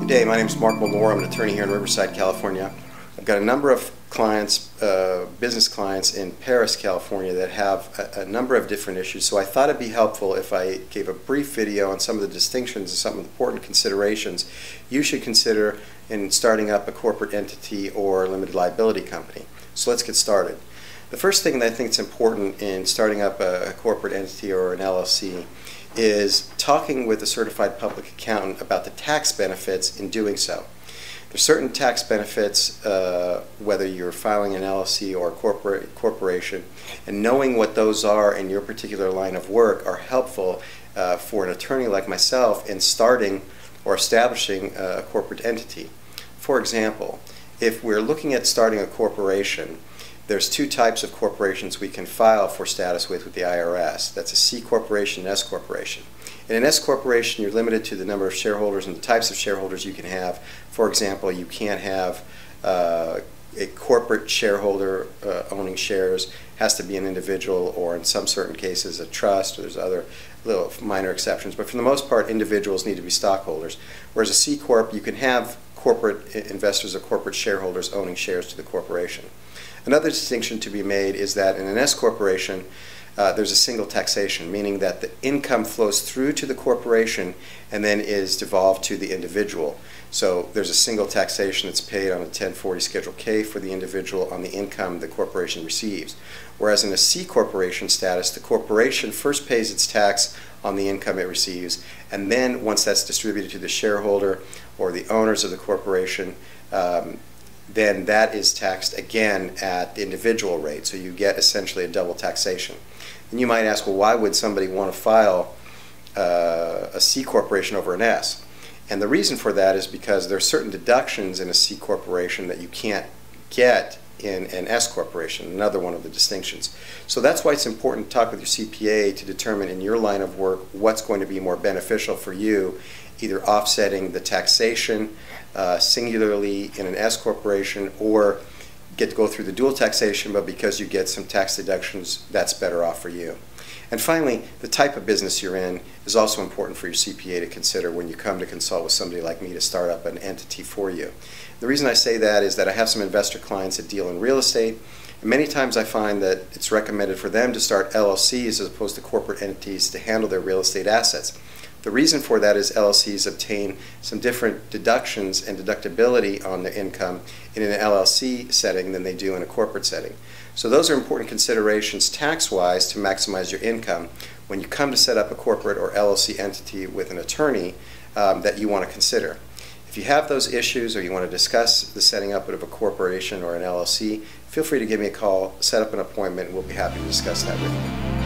day. My name is Mark Mellor. I'm an attorney here in Riverside, California. I've got a number of clients, business clients in Perris, California that have a number of different issues. So I thought it'd be helpful if I gave a brief video on some of the distinctions and some of the important considerations you should consider in starting up a corporate entity or limited liability company. So let's get started. The first thing that I think is important in starting up a corporate entity or an LLC is talking with a certified public accountant about the tax benefits in doing so. There's certain tax benefits whether you're filing an LLC or a corporation, and knowing what those are in your particular line of work are helpful for an attorney like myself in starting or establishing a corporate entity. For example, if we're looking at starting a corporation, there's two types of corporations we can file for status with the IRS. That's a C corporation and S corporation. In an S corporation, you're limited to the number of shareholders and the types of shareholders you can have. For example, you can't have a corporate shareholder owning shares. It has to be an individual, or in some certain cases a trust, or there's other little minor exceptions. But for the most part, individuals need to be stockholders. Whereas a C corp, you can have corporate investors or corporate shareholders owning shares to the corporation. Another distinction to be made is that in an S corporation, there's a single taxation, meaning that the income flows through to the corporation and then is devolved to the individual. So there's a single taxation that's paid on a 1040 Schedule K for the individual on the income the corporation receives. Whereas in a C corporation status, the corporation first pays its tax on the income it receives, and then once that's distributed to the shareholder or the owners of the corporation, then that is taxed again at the individual rate. So you get essentially a double taxation. And you might ask, well, why would somebody want to file a C corporation over an S? And the reason for that is because there are certain deductions in a C corporation that you can't get in an S corporation, another one of the distinctions. So that's why it's important to talk with your CPA to determine in your line of work what's going to be more beneficial for you, either offsetting the taxation singularly in an S corporation, or get to go through the dual taxation, but because you get some tax deductions, that's better off for you. And finally, the type of business you're in is also important for your CPA to consider when you come to consult with somebody like me to start up an entity for you. The reason I say that is that I have some investor clients that deal in real estate, and many times I find that it's recommended for them to start LLCs as opposed to corporate entities to handle their real estate assets. The reason for that is LLCs obtain some different deductions and deductibility on their income in an LLC setting than they do in a corporate setting. So those are important considerations tax-wise to maximize your income when you come to set up a corporate or LLC entity with an attorney that you want to consider. If you have those issues or you want to discuss the setting up of a corporation or an LLC, feel free to give me a call, set up an appointment, and we'll be happy to discuss that with you.